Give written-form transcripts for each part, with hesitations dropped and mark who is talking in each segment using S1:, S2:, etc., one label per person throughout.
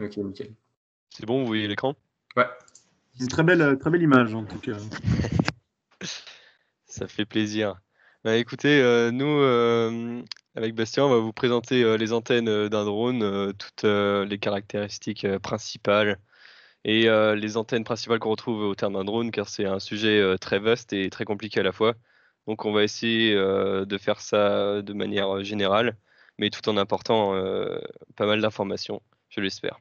S1: Ok, nickel.
S2: C'est bon, vous voyez l'écran?
S1: Ouais.
S3: Une très belle image en tout cas.
S2: Ça fait plaisir. Bah, écoutez, nous, avec Bastien, on va vous présenter les antennes d'un drone, toutes les caractéristiques principales et les antennes principales qu'on retrouve au terme d'un drone, car c'est un sujet très vaste et très compliqué à la fois. Donc on va essayer de faire ça de manière générale, mais tout en apportant pas mal d'informations, je l'espère.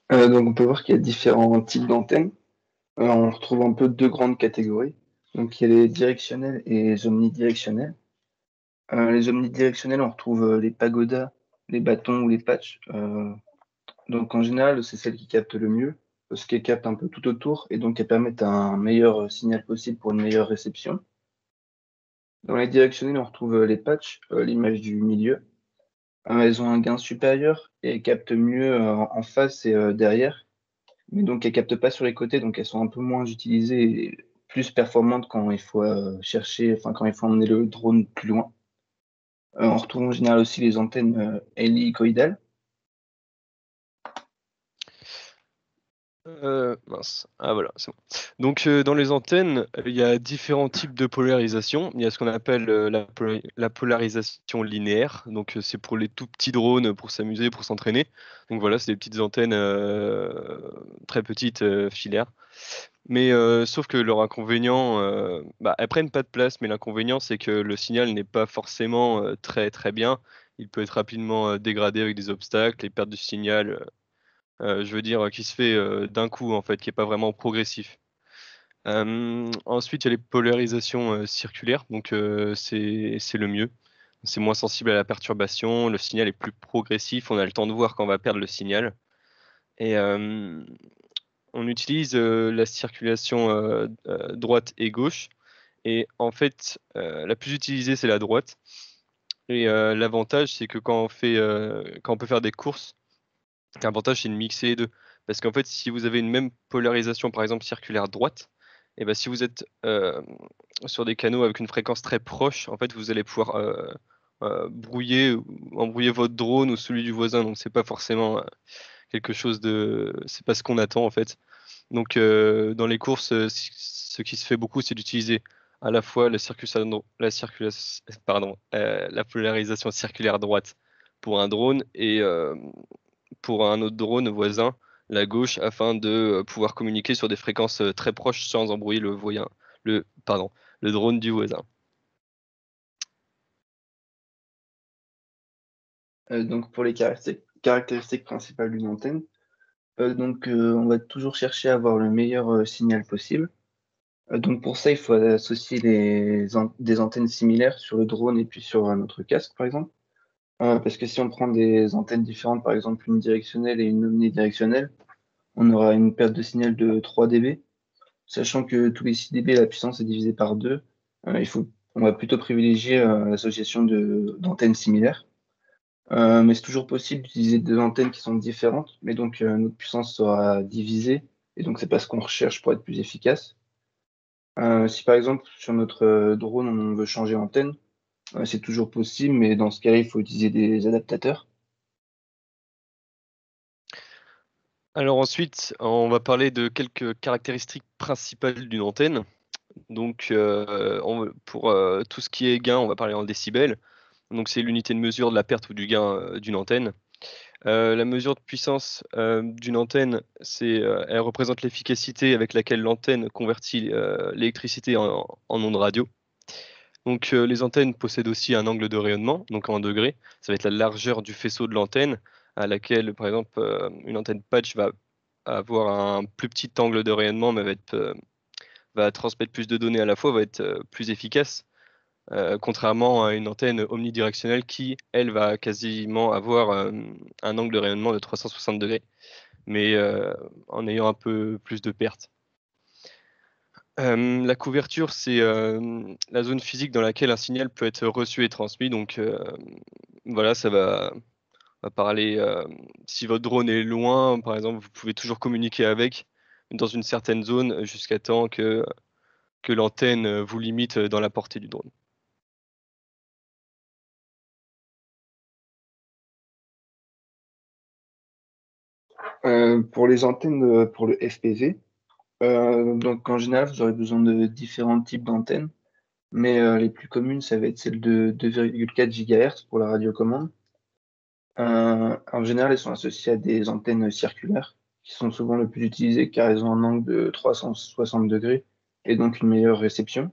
S4: Donc on peut voir qu'il y a différents types d'antennes. On retrouve un peu deux grandes catégories. Donc il y a les directionnelles et les omnidirectionnelles. Les omnidirectionnelles, on retrouve les pagodas, les bâtons ou les patchs. Donc en général, c'est celles qui captent le mieux, parce qu'elles captent un peu tout autour et donc elles permettent un meilleur signal possible pour une meilleure réception. Dans les directionnelles, on retrouve les patchs, l'image du milieu. Elles ont un gain supérieur et elles captent mieux en face et derrière. Mais donc elles captent pas sur les côtés, donc elles sont un peu moins utilisées et plus performantes quand il faut chercher, enfin quand il faut emmener le drone plus loin. On retrouve en général aussi les antennes hélicoïdales.
S2: Mince. Ah voilà, c'est bon. Donc dans les antennes, il y a différents types de polarisation. Il y a ce qu'on appelle la polarisation linéaire. Donc c'est pour les tout petits drones, pour s'amuser, pour s'entraîner. Donc voilà, c'est des petites antennes très petites, filaires. Mais sauf que leur inconvénient, bah, elles prennent pas de place, mais l'inconvénient c'est que le signal n'est pas forcément très très bien. Il peut être rapidement dégradé avec des obstacles, les pertes de signal. Je veux dire, qui se fait d'un coup, en fait, qui est pas vraiment progressif. Ensuite, il y a les polarisations circulaires, donc c'est le mieux. C'est moins sensible à la perturbation, le signal est plus progressif, on a le temps de voir quand on va perdre le signal. Et on utilise la circulation droite et gauche. Et en fait, la plus utilisée, c'est la droite. Et l'avantage, c'est que quand on peut faire des courses, l'avantage, c'est de mixer les deux. Parce qu'en fait, si vous avez une même polarisation, par exemple circulaire droite, et ben si vous êtes sur des canaux avec une fréquence très proche, en fait, vous allez pouvoir brouiller ou embrouiller votre drone ou celui du voisin. Donc, c'est pas forcément quelque chose de. C'est pas ce qu'on attend, en fait. Donc, dans les courses, ce qui se fait beaucoup, c'est d'utiliser à la fois la polarisation circulaire droite pour un drone et pour un autre drone voisin, la gauche, afin de pouvoir communiquer sur des fréquences très proches sans embrouiller le drone du voisin.
S4: Donc pour les caractéristiques principales d'une antenne, on va toujours chercher à avoir le meilleur signal possible. Donc pour ça, il faut associer des antennes similaires sur le drone et puis sur notre casque, par exemple. Parce que si on prend des antennes différentes, par exemple une directionnelle et une omnidirectionnelle, on aura une perte de signal de 3 dB. Sachant que tous les 6 dB, la puissance est divisée par 2, on va plutôt privilégier l'association d'antennes similaires. Mais c'est toujours possible d'utiliser deux antennes qui sont différentes, mais donc notre puissance sera divisée, et donc c'est pas ce qu'on recherche pour être plus efficace. Si par exemple sur notre drone on veut changer d'antenne, c'est toujours possible, mais dans ce cas-là, il faut utiliser des adaptateurs.
S2: Alors ensuite, on va parler de quelques caractéristiques principales d'une antenne. Donc pour tout ce qui est gain, on va parler en décibels. Donc c'est l'unité de mesure de la perte ou du gain d'une antenne. La mesure de puissance d'une antenne, elle représente l'efficacité avec laquelle l'antenne convertit l'électricité en ondes radio. Donc les antennes possèdent aussi un angle de rayonnement, donc en degrés. Ça va être la largeur du faisceau de l'antenne, à laquelle, par exemple, une antenne patch va avoir un plus petit angle de rayonnement, mais va transmettre plus de données à la fois, va être plus efficace. Contrairement à une antenne omnidirectionnelle qui, elle, va quasiment avoir un angle de rayonnement de 360 degrés, mais en ayant un peu plus de pertes. La couverture, c'est la zone physique dans laquelle un signal peut être reçu et transmis. Donc voilà, va parler. Si votre drone est loin, par exemple, vous pouvez toujours communiquer avec dans une certaine zone jusqu'à temps que l'antenne vous limite dans la portée du drone.
S4: Pour les antennes, pour le FPV, donc en général, vous aurez besoin de différents types d'antennes, mais les plus communes, ça va être celle de 2,4 GHz pour la radiocommande. En général, elles sont associées à des antennes circulaires, qui sont souvent le plus utilisées car elles ont un angle de 360 degrés et donc une meilleure réception.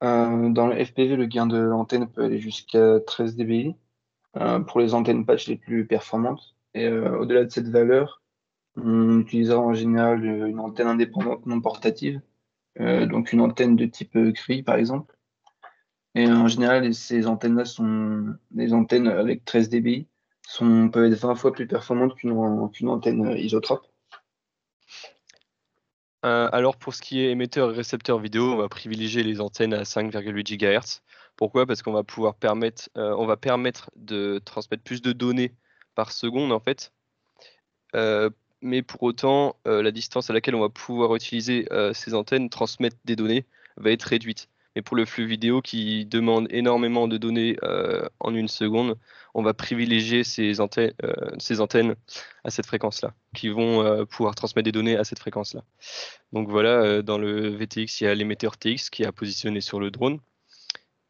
S4: Dans le FPV, le gain de l'antenne peut aller jusqu'à 13 dBi pour les antennes patch les plus performantes. Et au-delà de cette valeur, on utilisera en général une antenne indépendante non portative, donc une antenne de type gris par exemple. Et en général, ces antennes-là sont des antennes avec 13 dBi, peuvent être 20 fois plus performantes qu'une antenne isotrope.
S2: Alors pour ce qui est émetteur et récepteur vidéo, on va privilégier les antennes à 5,8 GHz. Pourquoi? Parce qu'on va pouvoir on va permettre de transmettre plus de données par seconde en fait. Mais pour autant, la distance à laquelle on va pouvoir utiliser ces antennes, transmettre des données, va être réduite. Mais pour le flux vidéo qui demande énormément de données en une seconde, on va privilégier ces antennes à cette fréquence-là, qui vont pouvoir transmettre des données à cette fréquence-là. Donc voilà, dans le VTX, il y a l'émetteur TX qui est positionné sur le drone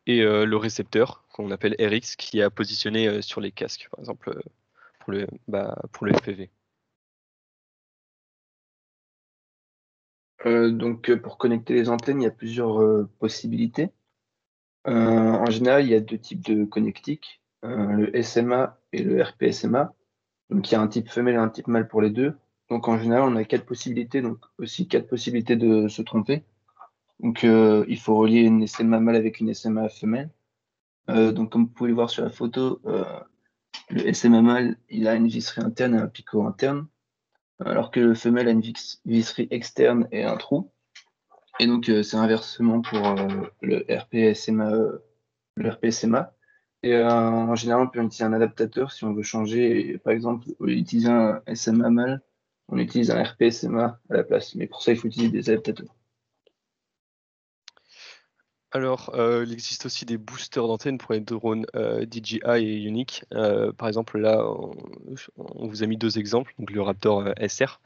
S2: et le récepteur qu'on appelle RX qui est positionné sur les casques, par exemple, pour le FPV.
S4: Donc pour connecter les antennes, il y a plusieurs possibilités. En général, il y a deux types de connectiques, le SMA et le RPSMA. Donc il y a un type femelle et un type mâle pour les deux. Donc en général, on a quatre possibilités, donc aussi quatre possibilités de se tromper. Donc il faut relier une SMA mâle avec une SMA femelle. Donc comme vous pouvez le voir sur la photo, le SMA mâle, il a une visserie interne et un picot interne, alors que le femelle a une visserie externe et un trou. Et donc c'est inversement pour le RPSMA. Et en général, on peut utiliser un adaptateur si on veut changer. Et, par exemple, au lieu d'utiliser un SMA mâle, on utilise un RPSMA à la place. Mais pour ça, il faut utiliser des adaptateurs.
S2: Alors, il existe aussi des boosters d'antennes pour les drones DJI et Unique. Par exemple, là, on vous a mis deux exemples. Donc, le Raptor SR.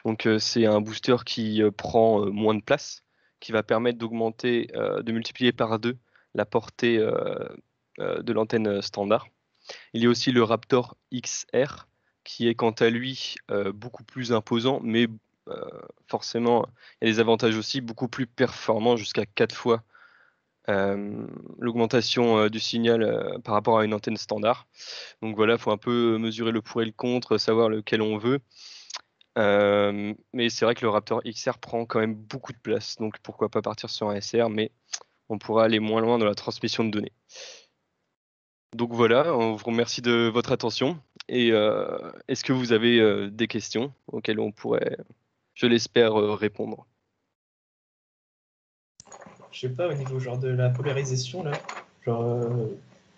S2: Donc, c'est un booster qui prend moins de place, qui va permettre de multiplier par deux la portée de l'antenne standard. Il y a aussi le Raptor XR, qui est quant à lui beaucoup plus imposant, mais forcément, il y a des avantages aussi, beaucoup plus performant, jusqu'à 4 fois l'augmentation du signal par rapport à une antenne standard. Donc voilà, il faut un peu mesurer le pour et le contre, savoir lequel on veut. Mais c'est vrai que le Raptor XR prend quand même beaucoup de place, donc pourquoi pas partir sur un SR, mais on pourra aller moins loin dans la transmission de données. Donc voilà, on vous remercie de votre attention. Et est-ce que vous avez des questions auxquelles on pourrait, je l'espère, répondre?
S1: Je sais pas, au niveau genre de la polarisation, là, genre,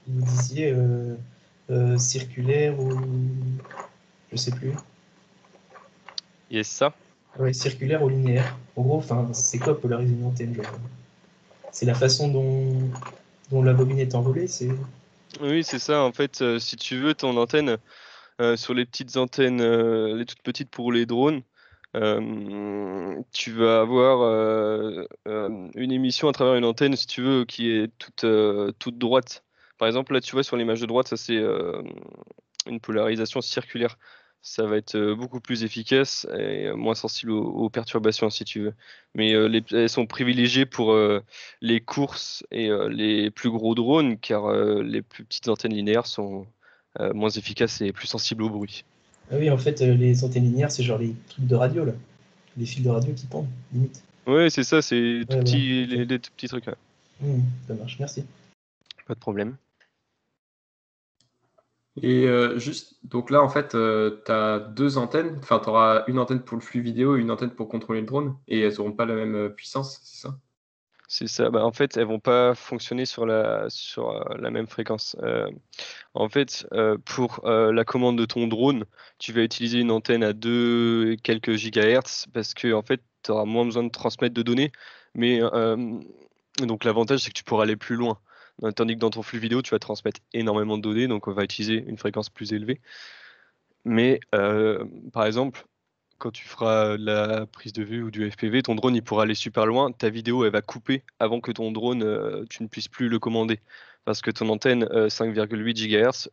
S1: vous disiez circulaire ou. Je sais plus.
S2: Yes, ça.
S1: Ouais, circulaire ou linéaire. En gros, c'est quoi polariser une antenne, genre c'est la façon dont la bobine est enroulée, c'est.
S2: Oui, c'est ça. En fait, si tu veux, ton antenne, sur les petites antennes, les toutes petites pour les drones, tu vas avoir une émission à travers une antenne, si tu veux, qui est toute droite. Par exemple, là, tu vois, sur l'image de droite, ça c'est une polarisation circulaire. Ça va être beaucoup plus efficace et moins sensible aux perturbations, si tu veux. Mais elles sont privilégiées pour les courses et les plus gros drones, car les plus petites antennes linéaires sont moins efficaces et plus sensibles au bruit.
S1: Ah oui, en fait, les antennes linéaires, c'est genre les trucs de radio, là. Les fils de radio qui pendent, limite.
S2: Oui, c'est ça, c'est tout
S1: Ouais, voilà,
S2: petit,
S1: ok.
S2: les tout petits trucs. Ouais.
S1: Ça marche, merci.
S2: Pas de problème.
S5: Et juste, donc là, en fait, tu as deux antennes. Enfin, tu auras une antenne pour le flux vidéo et une antenne pour contrôler le drone. Et elles n'auront pas la même puissance, c'est ça?
S2: C'est ça. Bah, en fait, elles vont pas fonctionner sur la même fréquence. En fait, pour la commande de ton drone, tu vas utiliser une antenne à 2 et quelques gigahertz parce que en fait, tu auras moins besoin de transmettre de données. Mais donc l'avantage, c'est que tu pourras aller plus loin. Tandis que dans ton flux vidéo, tu vas transmettre énormément de données, donc on va utiliser une fréquence plus élevée. Mais par exemple, quand tu feras de la prise de vue ou du FPV, ton drone il pourra aller super loin. Ta vidéo elle va couper avant que ton drone tu ne puisses plus le commander. Parce que ton antenne 5,8 GHz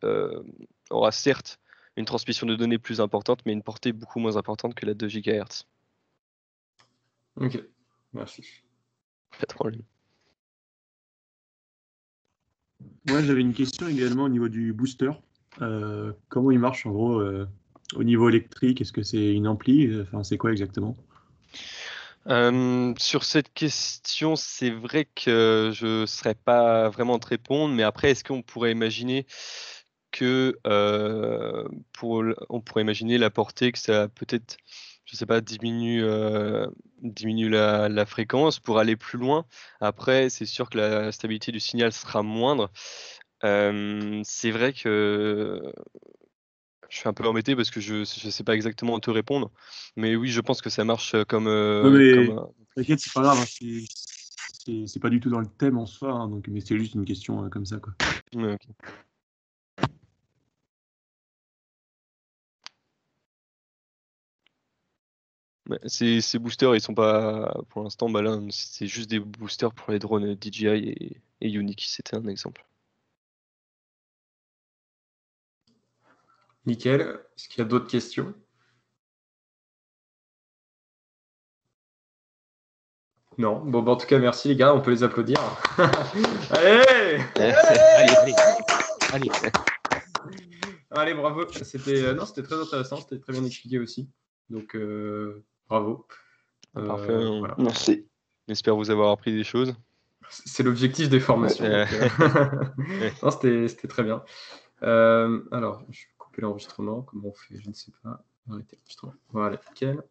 S2: aura certes une transmission de données plus importante, mais une portée beaucoup moins importante que la 2 GHz.
S5: Ok, merci.
S2: Pas de problème.
S3: Moi, j'avais une question également au niveau du booster. Comment il marche en gros au niveau électrique? Est-ce que c'est une ampli? Enfin, c'est quoi exactement?
S2: Sur cette question, c'est vrai que je ne saurais pas vraiment te répondre, mais après, est-ce qu'on pourrait imaginer que on pourrait imaginer la portée que ça peut-être, je sais pas, diminue la fréquence pour aller plus loin. Après, c'est sûr que la stabilité du signal sera moindre. C'est vrai que je suis un peu embêté parce que je sais pas exactement te répondre, mais oui, je pense que ça marche comme
S3: Non, mais
S2: comme
S3: t'inquiète, c'est pas grave, hein, c'est pas du tout dans le thème en soi, hein, donc, mais c'est juste une question comme ça, quoi.
S2: ouais, ok. Ouais, ces boosters, ils sont pas pour l'instant, bah là, c'est juste des boosters pour les drones DJI et Unity, c'était un exemple.
S5: Nickel. Est-ce qu'il y a d'autres questions? Non. Bon, bah, en tout cas, merci les gars, on peut les applaudir. Allez!
S2: Allez.
S5: Allez, bravo. C'était non, c'était très intéressant, c'était très bien expliqué aussi. Donc, bravo.
S2: Parfait.
S5: Voilà.
S4: Merci.
S2: J'espère vous avoir appris des choses.
S5: C'est l'objectif des formations.
S2: Ouais.
S5: Donc, non, c'était très bien. Alors, je vais couper l'enregistrement. Comment on fait? Je ne sais pas. Arrêter l'enregistrement. Voilà, nickel.